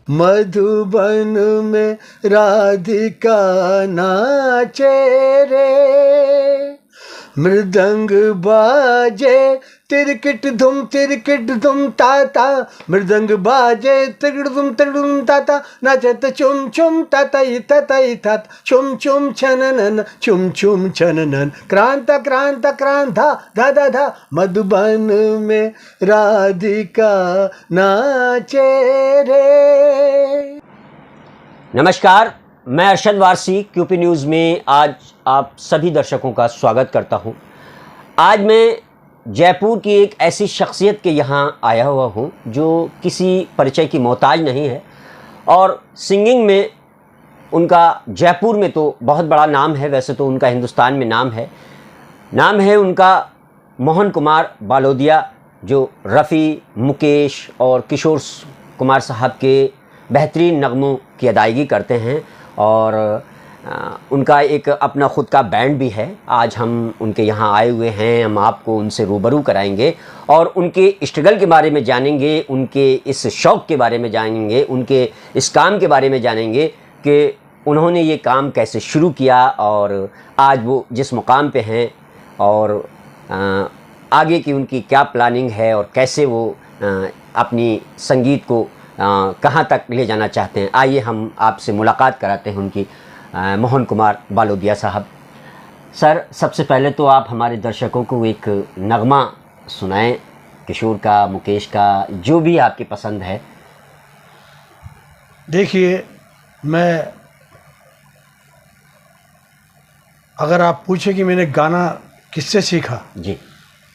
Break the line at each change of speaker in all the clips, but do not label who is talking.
मधुबन में राधिका नाचे रे, मृदंग बाजे तिरकिट धुम ताता, मृदंग बाजे तिरकिट धुम ताता, नाचत चुम चुम ततई ततई तत, चुम चुम छननन, क्रांत क्रांत क्रांता धा धा धा, मधुबन में राधिका नाचे रे।
नमस्कार, मैं अरशद वारसी क्यूपी न्यूज़ में आज आप सभी दर्शकों का स्वागत करता हूं। आज मैं जयपुर की एक ऐसी शख्सियत के यहाँ आया हुआ हूं जो किसी परिचय की मोहताज नहीं है और सिंगिंग में उनका जयपुर में तो बहुत बड़ा नाम है, वैसे तो उनका हिंदुस्तान में नाम है उनका मोहन कुमार बालोदिया, जो रफ़ी, मुकेश और किशोर कुमार साहब के बेहतरीन नगमों की अदायगी करते हैं और उनका एक अपना ख़ुद का बैंड भी है। आज हम उनके यहाँ आए हुए हैं, हम आपको उनसे रूबरू कराएंगे और उनके स्ट्रगल के बारे में जानेंगे, उनके इस शौक़ के बारे में जानेंगे, उनके इस काम के बारे में जानेंगे कि उन्होंने ये काम कैसे शुरू किया और आज वो जिस मुकाम पे हैं और आगे की उनकी क्या प्लानिंग है और कैसे वो अपनी संगीत को कहाँ तक ले जाना चाहते हैं। आइए हम आपसे मुलाकात कराते हैं उनकी। मोहन कुमार बालोदिया साहब, सर सबसे पहले तो आप हमारे दर्शकों को एक नगमा सुनाएं, किशोर का, मुकेश का, जो भी आपकी पसंद है।
देखिए, मैं अगर आप पूछे कि मैंने गाना किससे सीखा
जी,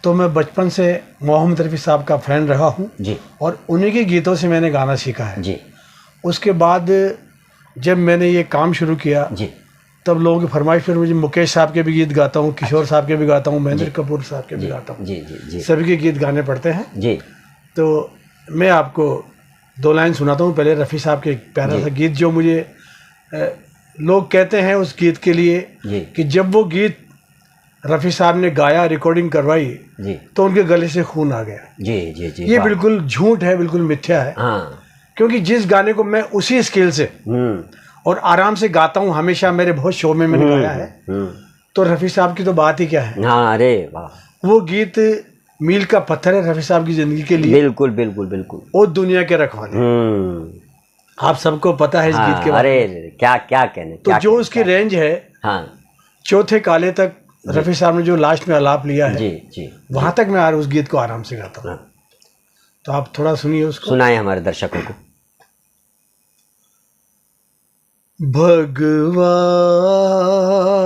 तो मैं बचपन से मोहम्मद रफ़ी साहब का फ़ैन रहा हूँ
जी,
और उन्हीं के गीतों से मैंने गाना सीखा है
जी।
उसके बाद जब मैंने ये काम शुरू किया
जी,
तब लोगों की फरमाइश पर मुझे मुकेश साहब के भी गीत गाता हूँ, किशोर साहब के भी गाता हूँ, महेंद्र कपूर साहब के भी गाता हूँ।
जी, जी, जी।
सभी के गीत गाने पड़ते हैं
जी।
तो मैं आपको 2 लाइन सुनाता हूँ। पहले रफ़ी साहब के एक प्यारा सा गीत जो मुझे लोग कहते हैं उस गीत के लिए कि जब वो गीत रफ़ी साहब ने गाया, रिकॉर्डिंग करवाई
जी,
तो उनके गले से खून आ गया।
जी, जी, जी।
ये बिल्कुल झूठ है, बिल्कुल मिथ्या है।
हाँ।
क्योंकि जिस गाने को मैं उसी स्केल से और आराम से गाता हूँ, हमेशा मेरे बहुत शो में मैंने गाया है, तो रफ़ी साहब की तो बात ही क्या है।
हाँ, अरे वाह। वो
गीत मील का पत्थर है रफ़ी साहब की ज़िंदगी के लिए।
बिल्कुल बिल्कुल बिल्कुल।
वो दुनिया के रखवाले, आप सबको पता है इस गीत के बारे में।
अरे क्या क्या कहने।
तो जो उसकी रेंज है, चौथे काले तक रफ़ी साहब ने जो लास्ट में आलाप लिया है,
जी, जी,
वहाँ तक मैं उस गीत को आराम से गाता हूँ। तो आप थोड़ा सुनिए उसको,
सुनाए हमारे दर्शकों को।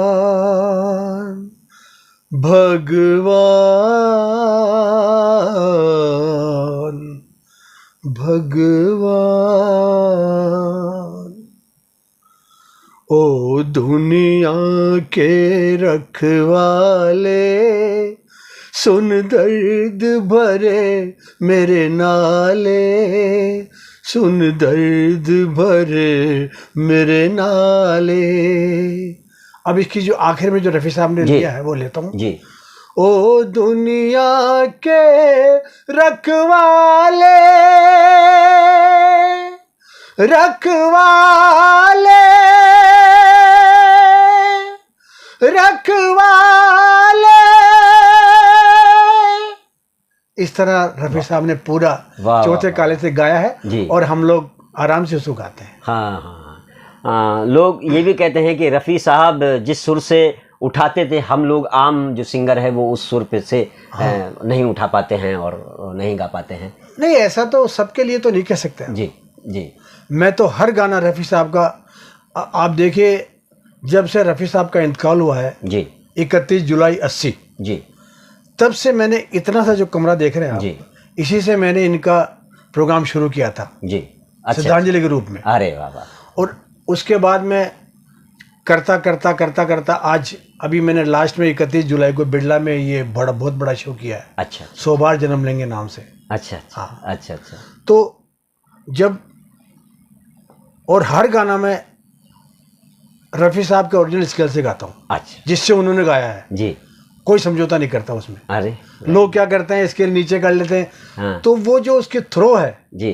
भगवान भगवान भगवान, ओ दुनिया के रखवाले, सुन दर्द भरे मेरे नाले, सुन दर्द भरे मेरे नाले। अब इसकी जो आखिर में जो रफ़ी साहब ने लिया है वो लेता हूँ जी। ओ दुनिया के रखवाले, रखवाले, रखवाले। इस तरह रफ़ी साहब ने पूरा चौथे काले से गाया है और हम लोग आराम से उसको गाते हैं।
हाँ हाँ, लोग ये भी कहते हैं कि रफ़ी साहब जिस सुर से उठाते थे, हम लोग आम जो सिंगर है वो उस सुर पे से नहीं उठा पाते हैं और नहीं गा पाते हैं।
नहीं, ऐसा तो सबके लिए तो नहीं कह सकते
जी, जी।
मैं तो हर गाना रफ़ी साहब का, आप देखिए जब से रफ़ी साहब का इंतकाल हुआ है जी, 31 जुलाई 80 जी, तब से मैंने इतना सा जो कमरा देख रहे हैं जी, इसी से मैंने इनका प्रोग्राम शुरू किया था जी, श्रद्धांजलि के रूप में।
अरे वाह।
और उसके बाद मैं करता करता करता करता आज अभी मैंने लास्ट में 31 जुलाई को बिरला में ये बहुत बड़ा शो किया है।
अच्छा।
100 बार जन्म लेंगे नाम से।
अच्छा।
हाँ,
अच्छा अच्छा।
तो जब और हर गाना में रफ़ी साहब के ओरिजिनल स्केल से गाता हूँ।
अच्छा।
जिससे उन्होंने गाया है
जी,
कोई समझौता नहीं करता उसमें।
अरे
लोग क्या करते हैं, स्केल नीचे कर लेते हैं।
हाँ।
तो वो जो उसके थ्रो है
जी,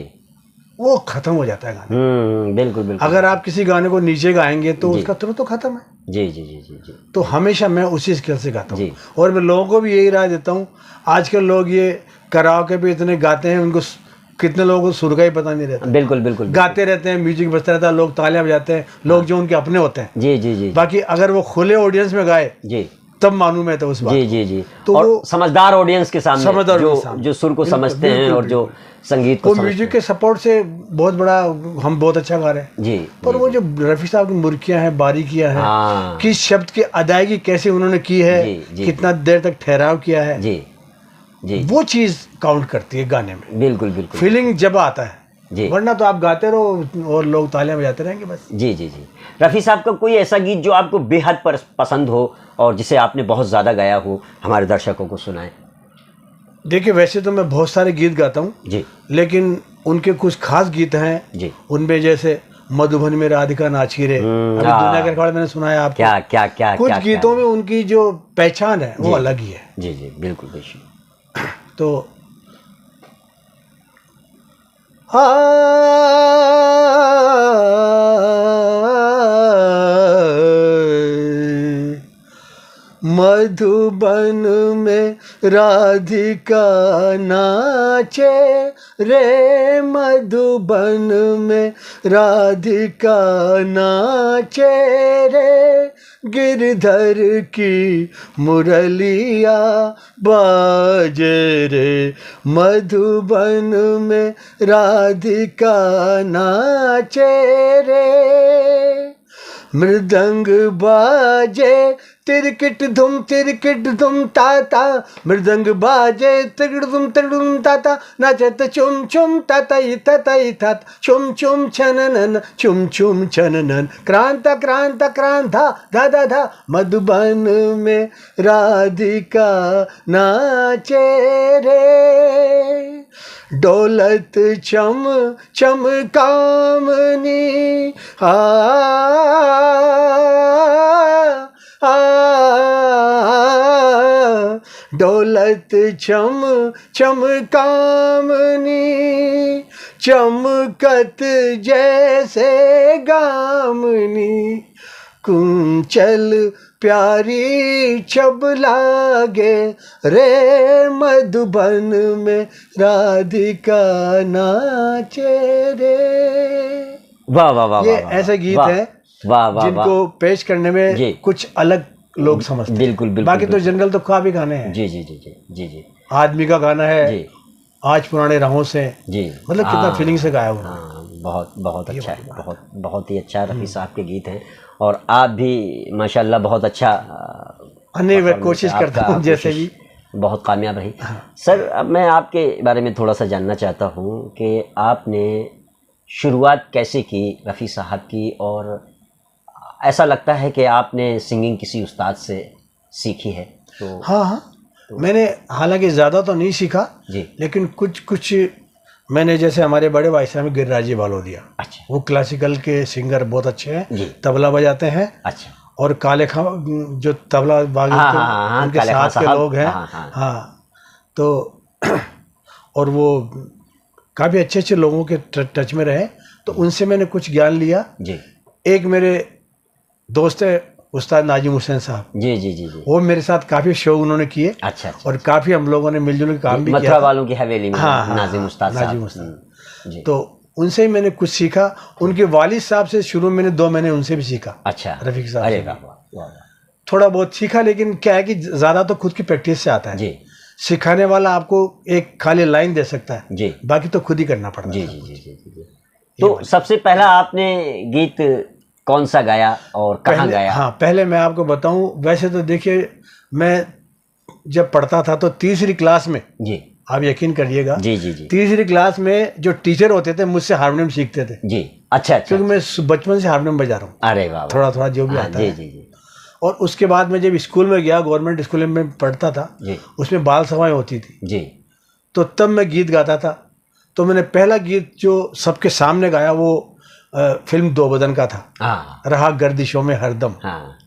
वो खत्म हो जाता है गाना।
बिल्कुल बिल्कुल।
अगर आप किसी गाने को नीचे गाएंगे तो उसका तुरंत तो खत्म है।
जी जी जी जी जी।
तो हमेशा मैं उसी स्केल से गाता हूँ
जी।
और मैं लोगों को भी यही राय देता हूँ। आजकल लोग ये कराओके पे इतने गाते हैं, उनको कितने लोगों को सुर का ही पता नहीं रहता।
बिल्कुल बिल्कुल।
गाते रहते हैं, म्यूजिक बजता रहता है, लोग तालियां बजाते हैं, लोग जो उनके अपने होते हैं।
जी जी जी।
बाकी अगर वो खुले ऑडियंस में गाए
जी
तब मालूम है तो उस बात
जी जी जी।
तो
और
वो
समझदार ऑडियंस के सामने,
समझदार
जो
के सामने।
जो सुर को
बिल्कुल,
समझते हैं
बिल्कुल,
और जो संगीत को
वो
समझते
म्यूजिक
हैं।
के सपोर्ट से बहुत बड़ा, हम बहुत अच्छा गा रहे हैं।
जी।
पर वो जो रफ़ी साहब की मुर्कियां हैं, बारीकियां हैं,
हाँ।
किस शब्द की अदायगी कैसे उन्होंने की है,
जी, जी,
कितना देर तक ठहराव किया है,
जी जी।
वो चीज़ काउंट करती है गाने में।
बिल्कुल बिल्कुल।
फीलिंग जब आता है,
जी।
वरना तो आप गाते रहो और लोग तालियां बजाते रहेंगे बस।
जी जी जी। रफ़ी साहब का कोई ऐसा गीत जो आपको बेहद पसंद हो और जिसे आपने बहुत ज़्यादा गाया हो, हमारे दर्शकों को सुनाएं।
देखिए, वैसे तो मैं बहुत सारे गीत गाता हूँ
जी।
लेकिन उनके कुछ खास गीत हैं
जी।
उनमें, जैसे मधुबन में राधिका नाची रे, अभी दुनिया के अखबार मैंने सुनाया आपको।
क्या क्या क्या
कुछ
क्या
गीतों में उनकी जो पहचान है वो
जी।
अलग ही है।
जी जी बिल्कुल बेशक।
तो मधुबन में राधिका नाचे रे, मधुबन में राधिका नाचे रे, गिरधर की मुरलिया बाजे रे, मधुबन में राधिका नाचे रे, मृदंग बाजे तिरकिट धुम ताता, मृदंग बाजे तिरकिट धुम ताता, नाचत चुम चुम ताता तात, चुम चुम छननन क्रांता क्रांता क्रांता धा धा धा, मधुबन में राधिका नाचे रे, डोलत चम चम कामनी डोलत चम चम कामनी, चमकत जैसे गामनी, कुंचल प्यारी छब लागे रे, मधुबन में राधिका नाचे रे।
वाह वाह वाह।
ये ऐसे गीत हैं जिनको पेश करने में कुछ अलग लोग समझते हैं।
बिल्कुल बिल्कुल।
बाकी तो जनरल तो काफी गाने हैं।
जी जी जी जी जी जी।
आदमी का गाना है
जी।
आज पुराने राहों से,
जी,
मतलब कितना फीलिंग से गाया हुआ।
हाँ, बहुत बहुत अच्छा है, बहुत ही अच्छा रफ़ी साहब के गीत हैं और आप भी माशाल्लाह बहुत अच्छा
मैं कोशिश करता हूँ जैसे भी,
बहुत कामयाब रही। सर, अब मैं आपके बारे में थोड़ा सा जानना चाहता हूँ कि आपने शुरुआत कैसे की रफ़ी साहब की, और ऐसा लगता है कि आपने सिंगिंग किसी उस्ताद से सीखी है? तो
हाँ, मैंने हालांकि ज़्यादा तो नहीं सीखा
जी,
लेकिन कुछ मैंने, जैसे हमारे बड़े भाई साहब गिरिराज बालोदिया,
अच्छा,
वो क्लासिकल के सिंगर बहुत अच्छे हैं,
जी,
तबला बजाते हैं।
अच्छा।
और काले खां जो तबला बागी उनके साथ के लोग हैं। हाँ, तो और वो काफ़ी अच्छे अच्छे लोगों के टच में रहे, तो उनसे मैंने कुछ ज्ञान लिया
जी।
एक मेरे दोस्त है उस्ताद नाजिम हुसैन साहब,
जी जी जी जी,
वो मेरे साथ काफ़ी शो उन्होंने किए।
अच्छा,
और काफ़ी हम लोगों ने मिलजुल के काम भी किया।
मथुरा वालों की हवेली में।
हाँ,
नाजिम उस्ताद
नाजिम
साहब जी।
तो उनसे ही मैंने कुछ सीखा। उनके वालिद साहब से शुरू में मैंने 2 महीने उनसे भी सीखा।
अच्छा,
रफ़ीक साहब
अरे
से
वाह,
थोड़ा बहुत सीखा, लेकिन क्या है कि ज़्यादा तो खुद की प्रैक्टिस से आता है
जी।
सिखाने वाला आपको एक खाली लाइन दे सकता है
जी,
बाकी तो खुद ही करना पड़ता है।
जी जी जी जी जी। तो सबसे पहला आपने गीत कौन सा गाया और कहाँ गाया?
हाँ, पहले मैं आपको बताऊं, वैसे तो देखिए मैं जब पढ़ता था तो तीसरी क्लास में,
जी,
आप यकीन करिएगा,
जी जी जी,
तीसरी क्लास में जो टीचर होते थे मुझसे हारमोनियम सीखते थे।
जी, अच्छा,
क्योंकि मैं बचपन से हारमोनियम बजा रहा हूँ।
अरे वाह,
थोड़ा थोड़ा जो भी आता
है।
जी
जी जी।
और उसके बाद मैं जब स्कूल में गया, गवर्नमेंट स्कूल में पढ़ता था
जी,
उसमें बाल सभाएं होती थी
जी,
तो तब मैं गीत गाता था। तो मैंने पहला गीत जो सबके सामने गाया वो फिल्म दो बदन का था,
हाँ,
रहा गर्दिशों में हरदम।
हाँ,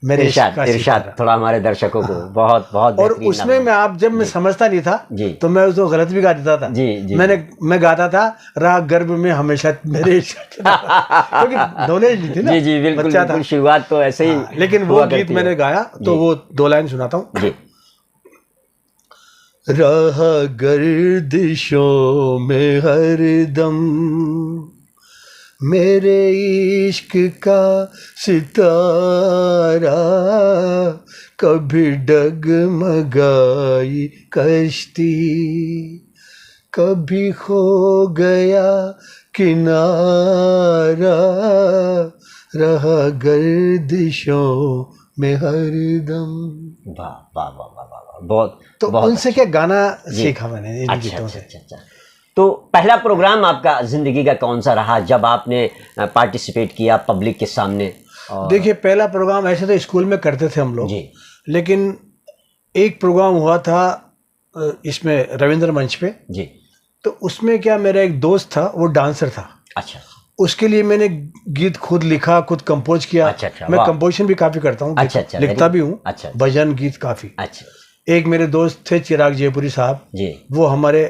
मेरे इश्क
इरशाद
का
इरशाद
सितारा।
थोड़ा हमारे दर्शकों को बहुत बहुत
और
बेहतरीन
उसमें
नाम।
मैं आप जब मैं समझता नहीं था
जी।
तो मैं उसको गलत भी गा देता था।
जी, जी,
मैं गाता था राग गर्भ में हमेशा मेरे इश्क का सितारा। क्योंकि नॉलेज नहीं थी ना,
जी जी बिल्कुल
बच्चा था।
बिल्कुल, शुरुआत तो ऐसे ही
हाँ, लेकिन वो
हुआ
गीत
करती है।
मैंने गाया तो
जी।
वो 2 लाइन सुनाता हूँ।
जी
राह गर्दिशों में हरदम मेरे इश्क का सितारा, कभी डगमगाई कश्ती, कभी खो गया किनारा, रहा गर्दिशों में हरदम।
वाह वाह वाह वाह वाह वाह, बहुत
तो
बहुत
उनसे क्या गाना सीखा मैंने इन
अच्छा
गीतों
अच्छा
से।
अच्छा अच्छा। तो पहला प्रोग्राम आपका जिंदगी का कौन सा रहा जब आपने पार्टिसिपेट किया पब्लिक के सामने? और
देखिए पहला प्रोग्राम ऐसे तो स्कूल में करते थे हम लोग,
जी
लेकिन एक प्रोग्राम हुआ था इसमें रविंद्र मंच पे।
जी
तो उसमें क्या मेरा एक दोस्त था, वो डांसर था।
अच्छा
उसके लिए मैंने गीत खुद लिखा, खुद कंपोज किया।
अच्छा, अच्छा,
मैं
वाह।
कंपोजिशन भी काफ़ी करता हूँ,
अच्छा, अच्छा,
लिखता
very
भी
good।
हूँ,
अच्छा, अच्छा।
भजन गीत काफ़ी।
अच्छा
एक मेरे दोस्त थे चिराग जयपुरी साहब,
जी।
वो हमारे,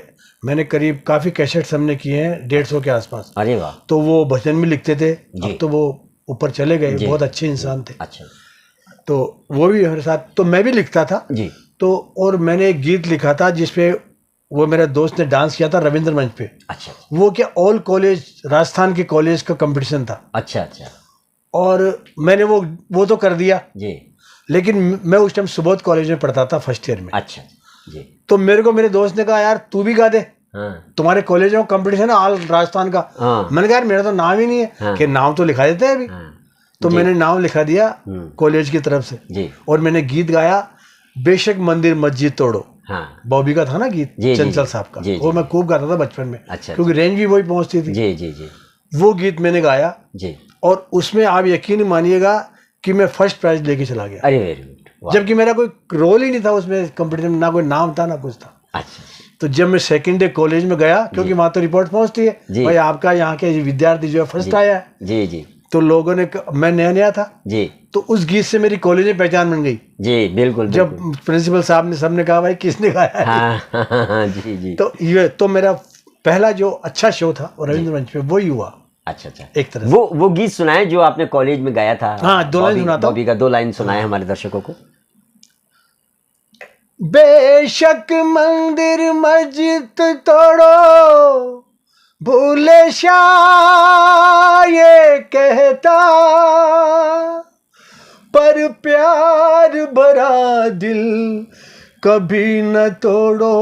मैंने करीब काफ़ी कैसेट्स हमने किए हैं 150 के आसपास।
अरे वाह।
तो वो भजन भी लिखते थे।
जी।
अब तो वो ऊपर चले गए,
जी,
बहुत अच्छे इंसान थे।
अच्छा
तो वो भी मेरे साथ, तो मैं भी लिखता था।
जी
तो और मैंने एक गीत लिखा था जिसपे वो मेरे दोस्त ने डांस किया था रविंद्र मंच पे।
अच्छा
वो क्या ऑल कॉलेज, राजस्थान के कॉलेज का कंपटीशन था,
अच्छा अच्छा
और मैंने वो तो कर दिया।
जी
लेकिन मैं उस टाइम सुबोध कॉलेज में पढ़ता था फर्स्ट ईयर में।
अच्छा जी
तो मेरे दोस्त ने कहा यार तू भी गा दे,
हाँ
तुम्हारे कॉलेज में कंपटीशन है ऑल राजस्थान का।
हाँ
मैंने कहा यार मेरा तो नाम ही नहीं है।
हाँ।
कि नाम तो लिखा देते हैं अभी।
हाँ
तो
जी।
मैंने नाम लिखा दिया कॉलेज की तरफ से,
जी
और मैंने गीत गाया बेशक मंदिर मस्जिद तोड़ो।
हाँ
बॉबी का था ना गीत,
जी, जी,
चंचल
जी,
साहब का।
जी,
वो
जी।
मैं खूब गाता था बचपन में,
अच्छा,
क्योंकि रेंज भी वही पहुंचती थी।
जी जी जी
वो गीत मैंने गाया,
जी।
और उसमें आप यकीन नहीं मानिएगा कि मैं फर्स्ट प्राइज लेके चला गया।
अरे वेरी गुड, वाह।
जबकि मेरा कोई रोल ही नहीं था उसमें कंपटीशन में, ना कोई नाम था ना कुछ था।
अच्छा
तो जब मैं सेकंड डे कॉलेज में गया, क्योंकि वहां तो रिपोर्ट पहुंचती है
जी।
भाई आपका यहाँ के विद्यार्थी जो है फर्स्ट आया है।
जी जी
तो लोगों ने, मैं नया नया था,
जी
तो उस गीत से मेरी कॉलेज में पहचान बन गई।
जी बिल्कुल
जब
बिल्कुल।
प्रिंसिपल साहब ने, सबने कहा भाई किसने गाया है।
हाँ हाँ हाँ, जी जी।
तो ये तो मेरा पहला जो अच्छा शो था वो रविंद्र मंच पे वही हुआ
अच्छा अच्छा,
एक तरह से।
वो गीत सुनाए जो आपने कॉलेज में गाया था।
हाँ, 2 लाइन सुनाता हूँ।
बॉबी का 2 लाइन सुनाए हमारे दर्शकों को।
बेशक मंदिर मस्जिद तोड़ो, भूले शाह ये कहता, पर प्यार भरा दिल कभी न तोड़ो,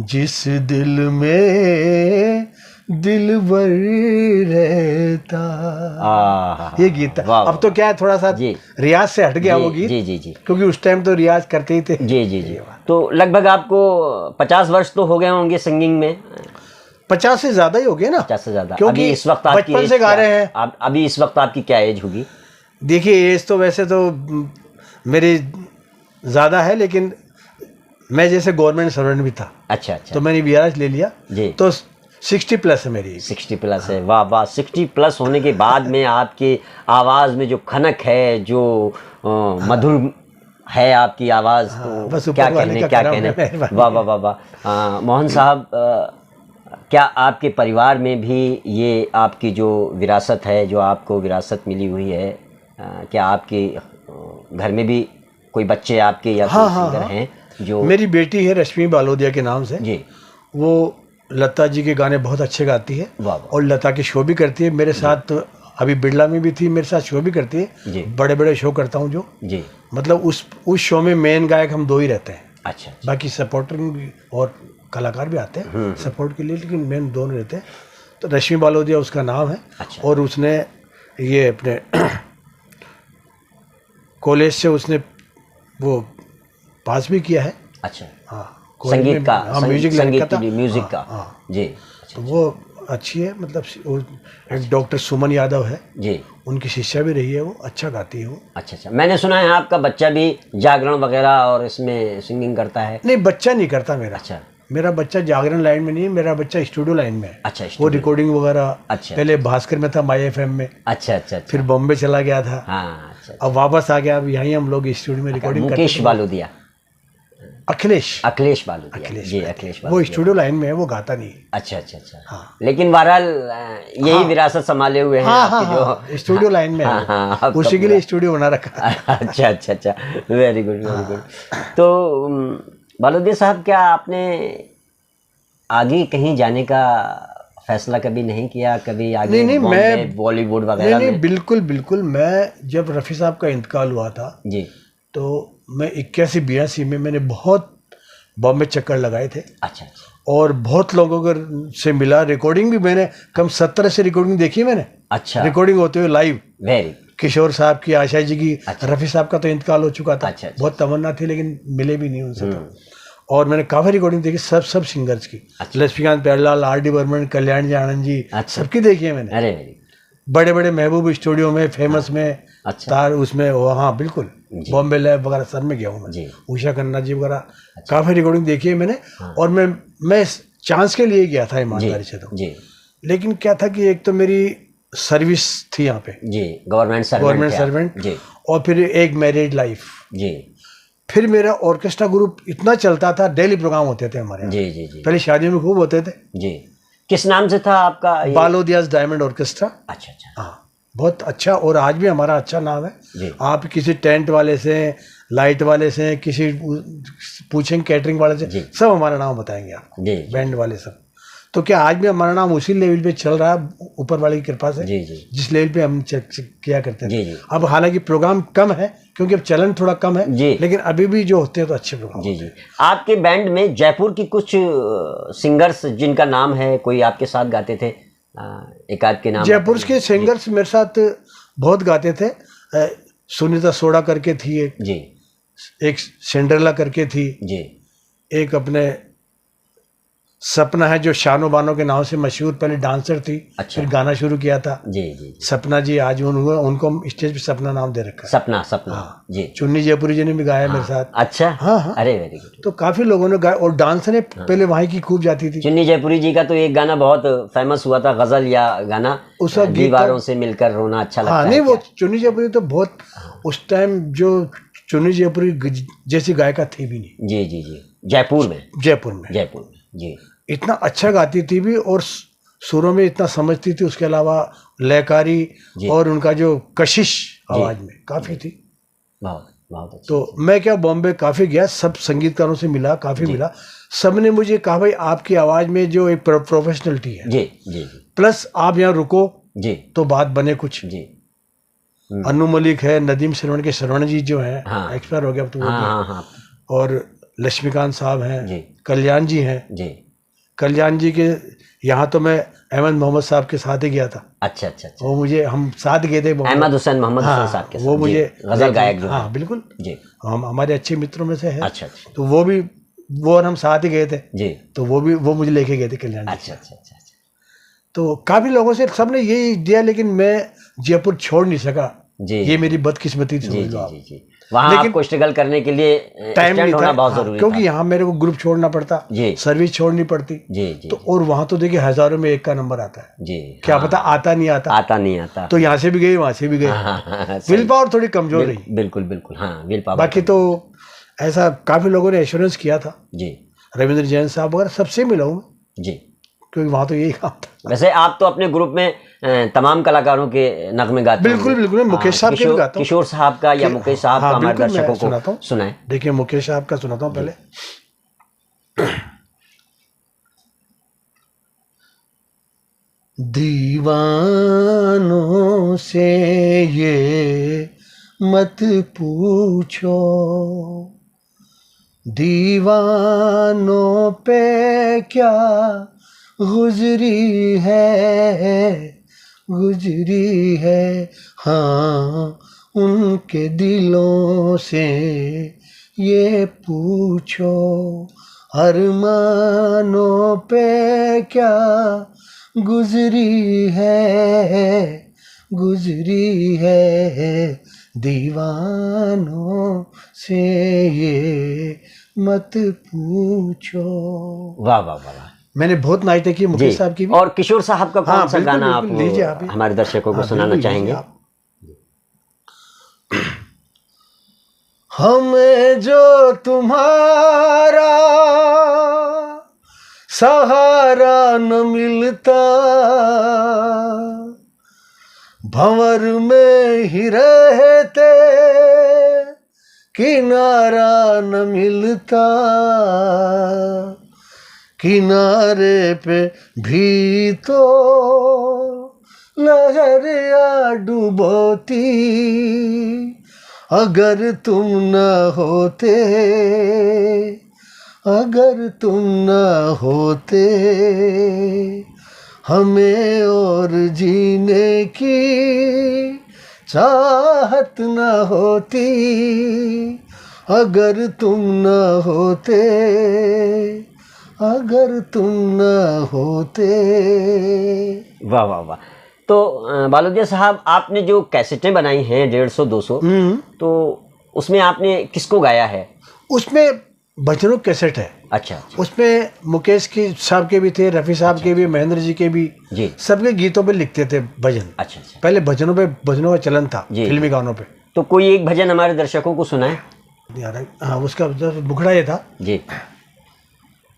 जिस दिल में दिलबर रहता। ये गीत था।
वाह,
अब तो क्या है, थोड़ा सा
जी।
रियाज से हट गया
जी,
वो गीत,
जी जी जी
क्योंकि उस टाइम तो रियाज करते ही थे।
जी जी जी। तो लगभग आपको 50 वर्ष तो हो गए होंगे सिंगिंग में?
50 से ज्यादा ही हो गया ना,
50 से ज्यादा।
क्योंकि
अभी इस वक्त आपकी
बचपन
एज
से गा
क्या-
रहे हैं।
अभी इस वक्त आपकी क्या एज होगी?
देखिए एज तो वैसे तो मेरी ज्यादा है, लेकिन मैं जैसे गवर्नमेंट सर्वेंट भी था,
अच्छा अच्छा।
तो मैंने वीआरएस ले लिया,
जी।
तो 60 प्लस है मेरी।
60 प्लस है, वाह वाह। 60 प्लस होने के बाद में आपकी आवाज़ में जो खनक है, जो मधुर है आपकी आवाज़, तो
बस ऊपर
क्या
वाले
कहने
का
क्या
करम है,
कहने।
मेहरबानी
वाह वाह वाह वाह। मोहन साहब, क्या आपके परिवार में भी ये आपकी जो विरासत है, जो आपको विरासत मिली हुई है, क्या आपके घर में भी कोई बच्चे आपके या कोई सिंगर हैं जो?
मेरी बेटी है रश्मि बालोदिया के नाम से
जी।
वो लता जी के गाने बहुत अच्छे गाती है,
वाह वाह।
और लता के शो भी करती है मेरे साथ। तो अभी बिरला में भी थी, मेरे साथ शो भी करती
जी।
है, बड़े बड़े शो करता हूँ जो,
जी।
मतलब उस शो में मेन गायक हम 2 ही रहते हैं।
अच्छा
बाकी सपोर्टिंग भी और कलाकार भी आते हैं सपोर्ट के लिए, लेकिन मेन दोनों रहते हैं। तो रश्मि बालोदिया उसका नाम है।
अच्छा।
और उसने ये अपने कॉलेज से उसने वो पास भी किया है।
अच्छा।
हाँ,
संगीत का,
हाँ, म्यूजिक
संगीत
का था।
म्यूजिक का।
हाँ,
जी।
तो वो अच्छी है, मतलब वो एक डॉक्टर सुमन यादव है,
जी।
उनकी शिष्या भी रही है, वो अच्छा गाती है वो।
अच्छा अच्छा। मैंने सुना है आपका बच्चा भी जागरण वगैरह और इसमें सिंगिंग करता है।
नहीं, बच्चा नहीं करता मेरा।
अच्छा।
मेरा बच्चा जागरण लाइन में नहीं है, मेरा बच्चा स्टूडियो लाइन में है।
अच्छा,
वो
स्टूडियो।
रिकॉर्डिंग वगैरह
अच्छा,
पहले भास्कर में था, माई एफएम में,
अच्छा अच्छा अच्छा।
फिर बॉम्बे चला गया था,
हाँ अच्छा।
अब वापस आ गया, अब यहीं हम लोग स्टूडियो में रिकॉर्डिंग करते
मुकेश
थे।
बालोदिया,
अखिलेश
अखिलेश बालोदिया
अखिलेश
जी,
भाई।
अखिलेश
वो
बालोदिया।
स्टूडियो लाइन में है, वो गाता नहीं है।
अच्छा अच्छा अच्छा।
हाँ।
लेकिन बहरहाल यही
हाँ।
विरासत संभाले हुए हैं
हाँ हाँ
आपकी जो।
हाँ, स्टूडियो लाइन में है
हाँ
वो।
हाँ, आपका
उसी के
पूरा।
लिए स्टूडियो बना रखा है।
अच्छा अच्छा अच्छा, वेरी गुड वेरी गुड। तो बालोदिया साहब, क्या आपने आगे कहीं जाने का फैसला कभी नहीं किया, कभी आगे
नहीं,
बॉम्बे
मैं
बॉलीवुड
नहीं
वगैरह
नहीं
में?
बिल्कुल बिल्कुल। मैं जब रफ़ी साहब का इंतकाल हुआ था
जी।
तो मैं 81-82 में मैंने बहुत बॉम्बे चक्कर लगाए थे
अच्छा अच्छा
और बहुत लोगों से मिला। रिकॉर्डिंग भी मैंने कम 70 से रिकॉर्डिंग देखी मैंने,
अच्छा,
रिकॉर्डिंग होते हुए लाइव।
वेरी
किशोर साहब की, आशा जी की।
अच्छा।
रफ़ी साहब का तो इंतकाल हो चुका था।
अच्छा, अच्छा,
बहुत तमन्ना थी लेकिन मिले भी नहीं उनसे तो। और मैंने काफ़ी रिकॉर्डिंग देखी, सब सिंगर्स की।
अच्छा।
लक्ष्मीकांत प्यारेलाल, आर डी बर्मन, कल्याण जी, आनंद जी,
अच्छा।
सबकी देखी है मैंने।
अरे वेरी
बड़े बड़े महबूब स्टूडियो में, फेमस में,
अच्छा।
तार उसमें, हाँ बिल्कुल,
जी।
बॉम्बे लैब वगैरह सब में गया हूँ मैं।
जी।
उषा खन्ना जी वगैरह काफ़ी रिकॉर्डिंग देखी है मैंने।
हाँ।
और मैं चांस के लिए गया था ईमानदारी से तो।
जी
लेकिन क्या था कि एक तो मेरी सर्विस थी यहाँ पे,
जी, गवर्नमेंट
गवर्नमेंट
सर्वेंट
सर्वेंट,
जी
और फिर एक मैरिड लाइफ।
जी
फिर मेरा ऑर्केस्ट्रा ग्रुप इतना चलता था, डेली प्रोग्राम होते थे हमारे यहाँ।
जी जी जी
पहले शादियों में खूब होते थे।
जी। किस नाम से था आपका ये?
बालोदियास डायमंड ऑर्केस्ट्रा।
अच्छा अच्छा
हाँ, बहुत अच्छा, और आज भी हमारा अच्छा नाम है।
जी
आप किसी टेंट वाले से, लाइट वाले से, किसी पूछेंगे कैटरिंग वाले से,
जी।
सब हमारा नाम बताएंगे आपको,
जी जी
बैंड वाले सब। तो क्या आज भी हमारा नाम उसी लेवल पे चल रहा है, ऊपर वाले की कृपा से,
जी जी
जिस लेवल पे हम किया करते
जी
थे।
जी
अब हालांकि प्रोग्राम कम है क्योंकि अब चलन थोड़ा कम है,
जी।
लेकिन अभी भी जो होते हैं तो अच्छे प्रोग्राम
जी जी। आपके बैंड में जयपुर की कुछ सिंगर्स जिनका नाम है, कोई आपके साथ गाते थे? एक आध के नाम
जयपुर
बताइए।
के सिंगर्स मेरे साथ बहुत गाते थे। सुनीता सोडा करके थी
जी
एक सिंड्रेला करके थी,
जी
एक अपने सपना है जो शानो बानो के नाम से मशहूर, पहले डांसर थी,
अच्छा।
फिर गाना शुरू किया था।
जी जी जी।
सपना जी, आज उनको स्टेज पे सपना नाम दे रखा है।
सपना सपना
हाँ।
जी।
चुन्नी जयपुरी जी ने भी गाया मेरे साथ।
अच्छा।
हाँ हाँ।
अरे वेरी गुड।
तो काफी लोगों ने गाया, और डांस ने पहले वहीं की खूब जाती थी।
चुन्नी जयपुरी जी का तो एक गाना बहुत फेमस हुआ था, गजल या गाना,
उसका गीत
दीवारों से मिलकर रोना अच्छा लगता
हाँ
है।
नहीं, वो
क्या?
चुन्नी जयपुरी तो बहुत, उस टाइम जो चुन्नी जयपुरी जैसी गायिका थी भी नहीं
जी जी जी, जयपुर में।
जयपुर में।
जयपुर में जी।
इतना अच्छा गाती थी भी, और सुरों में इतना समझती थी, उसके अलावा लयकारी और उनका जो कशिश आवाज में काफी थी।
बहुत बहुत अच्छा।
तो मैं क्या बॉम्बे काफी गया, सब संगीतकारों से मिला, काफी मिला। सबने मुझे कहा भाई आपकी आवाज में जो एक प्रोफेशनलिटी है,
जी जी जी
प्लस आप यहाँ रुको
जी
तो बात बने कुछ।
जी।
अनु मलिक है, नदीम श्रवण के श्रवण जी जो है,
हाँ।
एक्सपायर हो गया अब तो वो
हाँ
भी,
हाँ हाँ
और लक्ष्मीकांत साहब
जी
हैं, कल्याण जी हैं।
जी।
कल्याण जी के यहाँ तो मैं अहमद मोहम्मद साहब के साथ ही गया था।
अच्छा अच्छा अच्छा।
वो मुझे, हम साथ गए थे बॉम्बे।
अहमद हुसैन मोहम्मद
हाँ,
हुसैन साहब के साथ।
वो
जी,
मुझे
गजल गायक जो
हाँ
हैं।
बिल्कुल,
जी।
हम हमारे अच्छे मित्रों में से है।
अच्छा अच्छा
तो वो भी, वो और हम साथ ही गए थे।
जी।
तो वो मुझे लेके गए थे कल्याण जी।
अच्छा अच्छा अच्छा अच्छा।
तो काफी लोगों से सबने यही दिया, लेकिन मैं जयपुर छोड़ नहीं सका।
जी
ये मेरी बदकिस्मती थी,
जी
समझ
जी
लो आप।
जी जी। वहाँ
लेकिन
आपको स्ट्रगल करने के लिए
टाइम
स्टैंड
नहीं
होना
था,
बहुत
हाँ,
जरूरी
क्योंकि
था।
यहाँ मेरे को ग्रुप छोड़ना पड़ता,
जी
सर्विस छोड़नी पड़ती।
जी जी
तो और वहाँ तो देखिए हजारों में एक का नंबर आता है,
जी।
क्या
हाँ,
पता आता नहीं आता।
आता नहीं आता।
तो यहाँ से भी गए, वहाँ से भी गए।
सही।
विल पावर थोड़ी कमजोर रही।
बिल्कुल बिल्कुल, हाँ, विल पावर।
बाकी तो ऐसा काफी लोगों ने एश्योरेंस किया था,
जी
रविंद्र जैन साहब वगैरह सबसे मिला हूँ मैं,
जी।
क्योंकि वहाँ तो यही काम था।
वैसे आप तो अपने ग्रुप में तमाम कलाकारों के नगमे गाते
बिल्कुल
होंगे।
बिल्कुल, मैं मुकेश साहब के भी गाता हूँ।
किशोर साहब का या मुकेश साहब का हमारे
बिल्कुल, मैं
दर्शकों
सुनाता
को
हूँ।
सुनाएं।
देखिए मुकेश साहब का सुनाता हूँ पहले। दीवानों से ये मत पूछो, दीवानों पे क्या गुजरी है, हाँ उनके दिलों से ये पूछो, अरमानों पे क्या गुजरी है, दीवानों से ये मत पूछो।
वाह वाह वाह वाह।
मैंने बहुत नाइटें की मुकेश साहब की भी।
और किशोर साहब का कौन
हाँ,
सा
बिल्कुल,
गाना आप
बिल्कुल, लीजिए आप ही।
हमारे दर्शकों को
हाँ,
सुनाना
बिल्कुल,
चाहेंगे?
लीजिए आप। हमें जो तुम्हारा सहारा न मिलता, भंवर में ही रहते किनारा न मिलता, किनारे पे भी तो लहरिया डुबोती, अगर तुम न होते, अगर तुम न होते, हमें और जीने की चाहत न होती, अगर तुम न होते, अगर तुम न होते।
वाह वाह वाह। तो बालोदिया साहब, आपने जो कैसेटें बनाई हैं 150-200, तो उसमें आपने किसको गाया है?
उसमें भजनों कैसेट है।
अच्छा अच्छा
उसमें मुकेश की साहब के भी थे, रफ़ी साहब के भी, महेंद्र जी के भी,
जी।
सबके गीतों पे लिखते थे भजन।
अच्छा अच्छा
पहले भजनों का चलन था
जी।
फिल्मी गानों पे।
तो कोई एक भजन हमारे दर्शकों को सुनाए।
यार हाँ, उसका मुखड़ा ये था,
जी।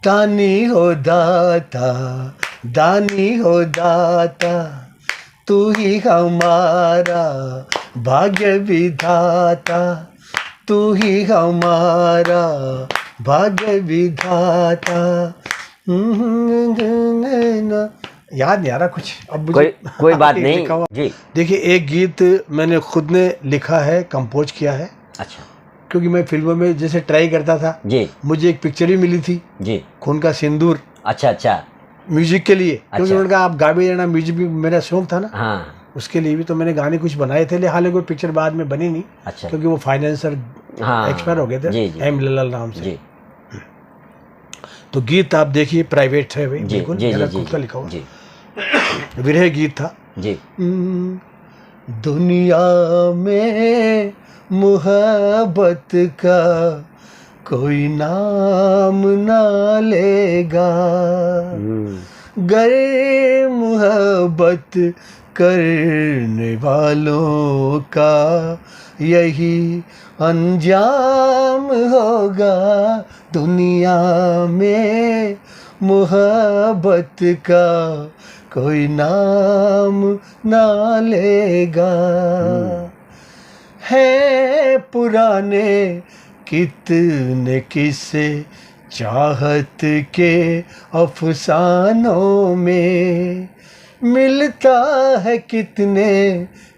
दानी हो दाता, दानी हो दाता, तू ही हमारा भाग्य विधाता, तू ही हमारा भाग्य विधाता। याद नहीं आ रहा कुछ अब मुझे।
कोई बात
एक
नहीं
लिखा हुआ।
जी।
देखिए, एक गीत मैंने खुद ने लिखा है, कंपोज किया है,
अच्छा
क्योंकि मैं फिल्मों में जैसे ट्राई करता था।
जी
मुझे एक पिक्चर भी मिली थी,
जी।
खून का सिंदूर,
अच्छा अच्छा
म्यूजिक के लिए, क्योंकि
अच्छा।
उन्होंने कहा आप गा भी देना, म्यूजिक भी मेरा शौक था ना,
हाँ
उसके लिए भी तो मैंने गाने कुछ बनाए थे। हालांकि कोई पिक्चर बाद में बनी नहीं,
अच्छा।
क्योंकि वो फाइनेंसर
हाँ
एक्सपायर हो गए थे,
जी जी
एम ललाल नाम से।
जी
तो गीत आप देखिए, प्राइवेट है भाई,
जी
बिल्कुल
जी
मेरा
जी
खुद का
जी
लिखा हुआ
जी
विरह गीत था।
जी।
दुनिया में मुहब्बत का कोई नाम ना लेगा, गर मुहब्बत करने वालों का यही अंजाम होगा। दुनिया में मुहब्बत का कोई नाम ना लेगा। है पुराने कितने किस्से चाहत के अफसानों में, मिलता है कितने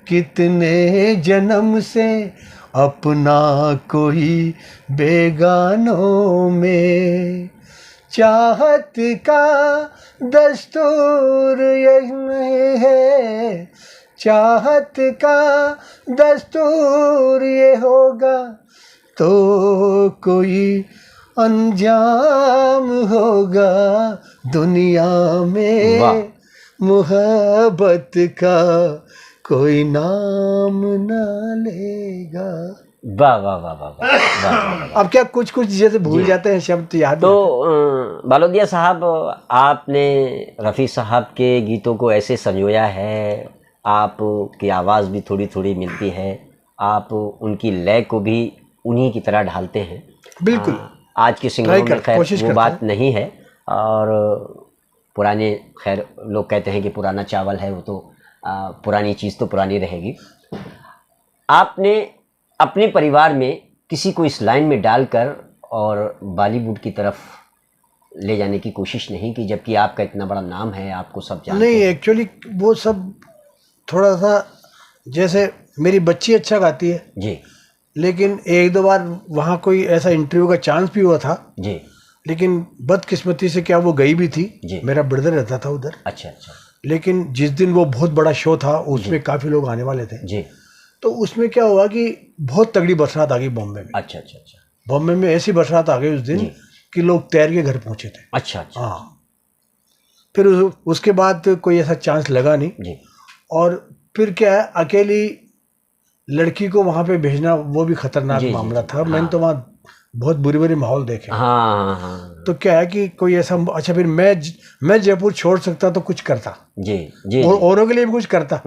कितने जन्म से अपना कोई बेगानों में। चाहत का दस्तूर यही नहीं है, चाहत का दस्तूर ये होगा तो कोई अंजाम होगा। दुनिया में मुहब्बत का कोई नाम न लेगा।
वाह वाह वाह वाह वाह वाह।
अब क्या कुछ कुछ जैसे भूल जाते हैं शब्द, तो याद
तो बालोदिया साहब, आपने रफ़ी साहब के गीतों को ऐसे संजोया है, आपकी आवाज़ भी थोड़ी थोड़ी मिलती है, आप उनकी लय को भी उन्हीं की तरह ढालते हैं।
बिल्कुल।
आज के सिंगरों में खैर
कोशिश
वो बात नहीं है, और पुराने, खैर लोग कहते हैं कि पुराना चावल है वो, तो पुरानी चीज़ तो पुरानी रहेगी। आपने अपने परिवार में किसी को इस लाइन में डालकर और बॉलीवुड की तरफ ले जाने की कोशिश नहीं की, जबकि आपका इतना बड़ा नाम है, आपको सब जानते
नहीं,
हैं।
एक्चुअली वो सब थोड़ा सा, जैसे मेरी बच्ची अच्छा गाती है
जी
लेकिन एक दो बार वहाँ कोई ऐसा इंटरव्यू का चांस भी हुआ था,
जी
लेकिन बदकिस्मती से क्या वो गई भी थी
जी।
मेरा ब्रदर रहता था उधर।
अच्छा अच्छा
लेकिन जिस दिन वो बहुत बड़ा शो था उसमें काफ़ी लोग आने वाले थे,
जी।
तो उसमें क्या हुआ कि बहुत तगड़ी बरसात आ गई बॉम्बे में।
अच्छा अच्छा अच्छा
बॉम्बे में ऐसी बरसात आ गई उस दिन कि लोग तैर के घर पहुंचे थे।
अच्छा अच्छा।
हाँ, फिर उसके बाद कोई ऐसा चांस लगा नहीं
जी।
और फिर क्या है, अकेली लड़की को वहाँ पे भेजना वो भी खतरनाक
जी, जी,
मामला
जी,
था।
हाँ।
मैंने तो वहाँ बहुत बुरी बुरी माहौल देखे।
हाँ हाँ
तो क्या है कि कोई ऐसा, अच्छा फिर मैं जयपुर छोड़ सकता तो कुछ करता,
जी जी
और औरों के लिए भी कुछ करता।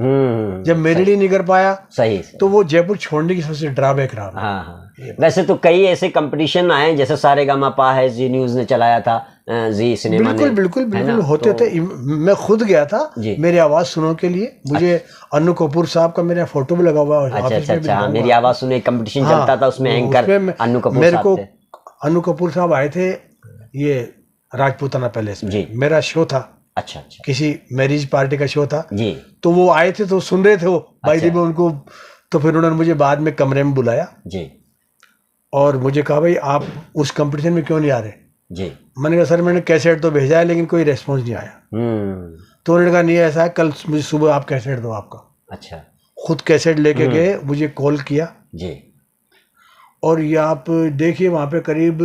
जब मेरे लिए नहीं कर पाया
सही
तो वो जयपुर छोड़ने की सबसे ड्रॉबैक रहा।
हाँ हाँ। वैसे तो कई ऐसे कंपटीशन आए, जैसे सारेगामापा है, जी न्यूज़ ने चलाया था, जी सिनेमा
बिल्कुल
ने,
बिल्कुल
है
बिल्कुल
ना?
होते
तो
थे। मैं खुद गया था
जी।
मेरी आवाज़ सुनो के लिए। मुझे अनु कपूर साहब का मेरा फोटो भी लगा हुआ है
अच्छा
ऑफिस
अच्छा
में भी
अच्छा,
दिखाऊंगा
मेरी आवाज़ सुने कंपटीशन
हाँ,
चलता था, उसमें एंकर
उसमें
अनु कपूर
मेरे
साहब
को
थे।
अनु कपूर साहब आए थे ये राजपूताना पैलेस में।
जी।
मेरा शो था,
अच्छा अच्छा
किसी मैरिज पार्टी का शो था।
जी
तो वो आए थे तो सुन रहे थे वो भाई
अच्छा।
जी उनको। तो फिर उन्होंने मुझे बाद में कमरे में बुलाया
जी
और मुझे कहा भाई आप उस कंपटीशन में क्यों नहीं आ रहे।
जी।
मैंने कहा सर मैंने कैसेट तो भेजा है लेकिन कोई रेस्पॉन्स नहीं आया। तो उन्होंने कहा नहीं ऐसा है, कल मुझे सुबह आप कैसेट दो आपका।
अच्छा।
खुद कैसेट लेके गए, मुझे कॉल किया
जी
और ये आप देखिए वहाँ पे करीब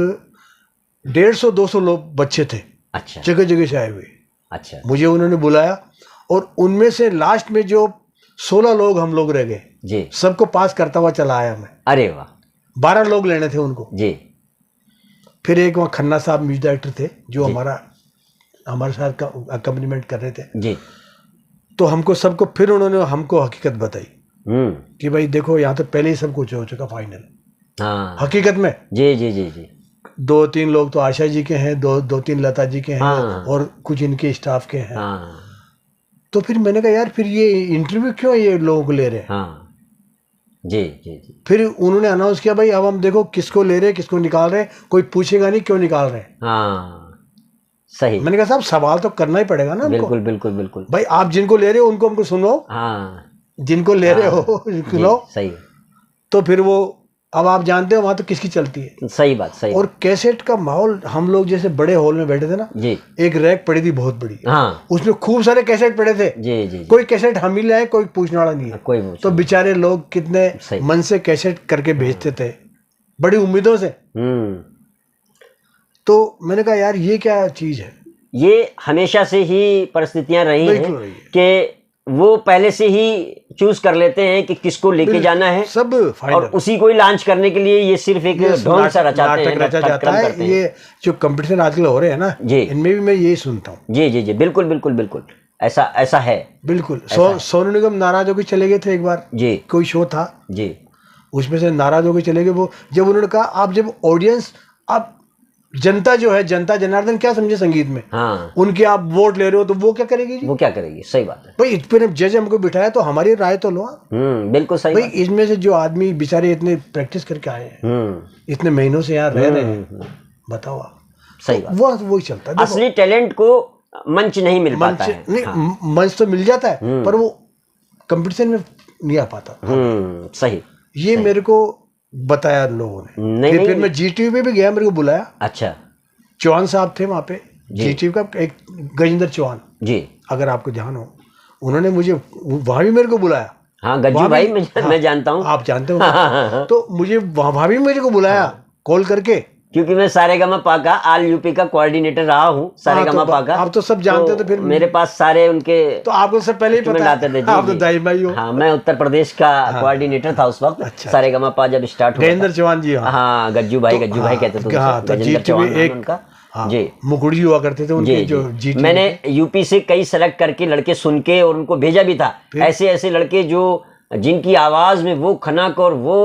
150-200 लोग बच्चे थे,
अच्छा
जगह जगह से आए हुए।
अच्छा
मुझे उन्होंने बुलाया और उनमें से लास्ट में जो 16 लोग हम लोग रह गए,
जी।
सबको पास करता हुआ चला आया मैं।
अरे वाह।
12 लोग लेने थे उनको।
जी
फिर एक वहाँ खन्ना साहब म्यूजिक डायरेक्टर थे जो
जी।
हमारे साथ का अकम्पनीमेंट कर रहे थे।
जी।
तो हमको सबको फिर उन्होंने हमको हकीकत बताई कि भाई देखो यहाँ तो पहले ही सब कुछ हो चुका फाइनल।
हाँ
हकीकत में
जी जी जी जी।
2-3 लोग तो आशा जी के हैं, 2-3 लता जी के हैं
हाँ।
और कुछ इनके स्टाफ के हैं।
हाँ
तो फिर मैंने कहा यार फिर ये इंटरव्यू क्यों ये लोगों को ले रहे हैं।
हाँ जी जी जी।
फिर उन्होंने अनाउंस किया भाई अब हम देखो किसको ले रहे हैं किसको निकाल रहे हैं, कोई पूछेगा नहीं क्यों निकाल रहे हैं।
हाँ सही।
मैंने कहा साहब सवाल तो करना ही पड़ेगा ना हमको।
बिल्कुल बिल्कुल बिल्कुल।
भाई आप जिनको ले रहे हो उनको हमको सुनो,
हाँ
जिनको ले रहे हो सुनो।
सही
तो फिर वो अब आप जानते हो वहाँ तो किसकी चलती है।
सही बात सही।
और कैसेट का माहौल, हम लोग जैसे बड़े हॉल में बैठे थे ना,
जी
एक रैक पड़ी थी बहुत बड़ी,
हाँ
उसमें खूब सारे कैसेट पड़े थे।
जी जी जी।
कोई कैसेट हम ही लाए, कोई पूछने वाला नहीं है।
कोई
तो बेचारे लोग कितने
सही।
मन से कैसेट करके भेजते थे, बड़ी उम्मीदों से। तो मैंने कहा यार ये क्या चीज है।
ये हमेशा से ही परिस्थितियां रही हैं
बिल्कुल रही है।
कि वो पहले से ही चूज कर लेते हैं कि किसको लेके जाना है,
सब
और
फाइनल
उसी को ही लॉन्च करने के लिए ये सिर्फ एक ढोंग सा रचाते हैं,
रचा जाता
कार्यक्रम करते
है।
हैं।
ये जो कंपटीशन आजकल हो रहे हैं ना
जी।
इनमें भी मैं यही सुनता हूँ।
जी जी जी बिल्कुल बिल्कुल बिल्कुल ऐसा ऐसा है।
बिल्कुल। सोनू निगम नाराज होकर चले गए थे एक बार,
जी
कोई शो था
जी
उसमें से नाराज होकर चले गए। वो जब उन्होंने कहा आप जब ऑडियंस, आप जनता जो है, जनता जनार्दन क्या समझे संगीत में,
हाँ
उनके आप वोट ले रहे हो तो वो क्या करेगी जी।
वो क्या करेगी, सही बात है।
भाई इस पर जज हमको बिठाया तो हमारी राय तो लो।
बिल्कुल सही
भाई
बात।
इसमें से जो आदमी बेचारे इतने प्रैक्टिस करके आए हैं, इतने महीनों से यहाँ रह रहे हैं, बताओ आप।
सही बात।
वो वही चलता है। देखो,
असली टैलेंट को मंच नहीं मिल पाता है।
नहीं मंच तो मिल जाता है पर वो कंपटीशन में नहीं आ पाता।
सही।
ये मेरे को बताया लोगों ने। फिर मैं जीटीवी पे भी गया, मेरे को बुलाया।
अच्छा।
चौहान साहब थे वहाँ पे, जीटीवी का एक गजेंद्र चौहान
जी,
अगर आपको ध्यान हो, उन्होंने मुझे वहाँ भी मेरे को बुलाया।
हाँ गज्जू भाई मैं जानता हूँ,
आप जानते हो। तो मुझे वहाँ भी मेरे को बुलाया कॉल करके,
क्योंकि मैं सारेगामापा का ऑल यूपी का कोऑर्डिनेटर रहा हूँ। सारेगामापा का
आप तो सब जानते हो। तो फिर
मेरे पास सारे उनके
तो आपको सब पहले ही पता
आते थे।
आप तो दाई भाई हो।
हाँ मैं उत्तर प्रदेश का कोऑर्डिनेटर था उस वक्त।
अच्छा।
सारेगामापा जब स्टार्ट हुआ।
गजेंद्र चौहान जी।
हाँ गज्जू भाई कहते थे गजेंद्र चौहान उनका। जी
मुकुड़ी हुआ करते थे उनके जो जी।
मैंने यूपी से कई सेलेक्ट करके लड़के सुन के और उनको भेजा भी था। ऐसे ऐसे लड़के जो जिनकी आवाज में वो खनक और वो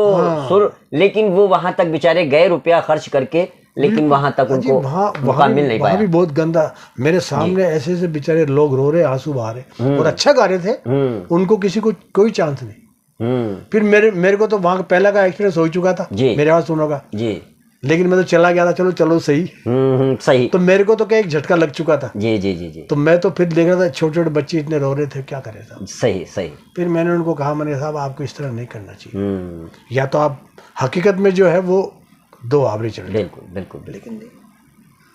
सुर, लेकिन वो वहां तक बेचारे गए रुपया खर्च करके, लेकिन वहां तक उनको मौका मिल नहीं पाया।
वहाँ भी बहुत गंदा, मेरे सामने ऐसे ऐसे बेचारे लोग रो रहे, आंसू बहा रहे, और अच्छा गा रहे थे, उनको किसी को कोई चांस नहीं। फिर मेरे को तो वहाँ पहला का एक्सपीरियंस हो चुका था, मेरे आवाज सुनोगा जी, लेकिन मैं तो चला गया था, चलो सही
सही।
तो मेरे को तो क्या एक झटका लग चुका था।
जी जी जी जी।
तो मैं तो फिर देख रहा था छोटे छोटे बच्चे इतने रो रहे थे, क्या करे साहब।
सही सही।
फिर मैंने उनको कहा, मैंने साहब आपको इस तरह नहीं करना चाहिए, या तो आप हकीकत में जो है वो दो आवरे चढ़े।
बिल्कुल बिल्कुल।
लेकिन नहीं,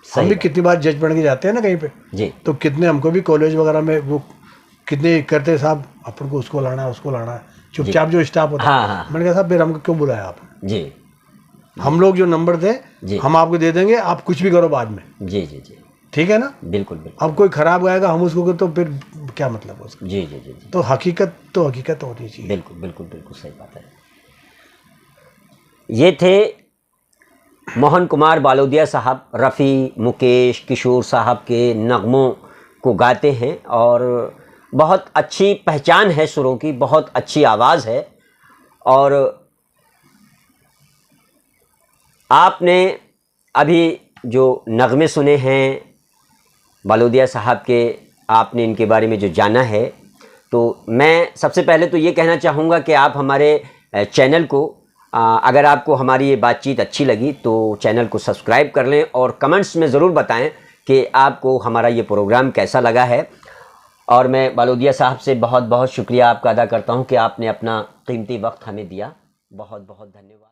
हम भी कितनी बार जज बन के जाते हैं ना कहीं पे जी, तो कितने हमको भी कॉलेज वगैरह में वो कितने करते साहब, अपन को उसको लाना है उसको लाना है, चुपचाप जो स्टाफ होता है। मैंने कहा साहब फिर हमको क्यों बुलाया आपने जी, हम लोग जो नंबर थे हम आपको दे देंगे, आप कुछ भी करो बाद में। जी जी जी ठीक है ना। बिल्कुल बिल्कुल। अब कोई खराब गाएगा हम उसको, तो फिर क्या मतलब है उसका। जी जी जी। तो हकीकत होनी चाहिए। बिल्कुल बिल्कुल बिल्कुल सही बात है।
ये थे मोहन कुमार बालोदिया साहब रफ़ी, मुकेश, किशोर साहब के नगमों को गाते हैं और बहुत अच्छी पहचान है सुरों की, बहुत अच्छी आवाज़ है। और आपने अभी जो नगमे सुने हैं बालोदिया साहब के, आपने इनके बारे में जो जाना है, तो मैं सबसे पहले तो ये कहना चाहूँगा कि आप हमारे चैनल को, अगर आपको हमारी ये बातचीत अच्छी लगी तो चैनल को सब्सक्राइब कर लें और कमेंट्स में ज़रूर बताएं कि आपको हमारा ये प्रोग्राम कैसा लगा है। और मैं बालोदिया साहब से बहुत बहुत शुक्रिया आपका अदा करता हूं कि आपने अपना कीमती वक्त हमें दिया। बहुत बहुत धन्यवाद।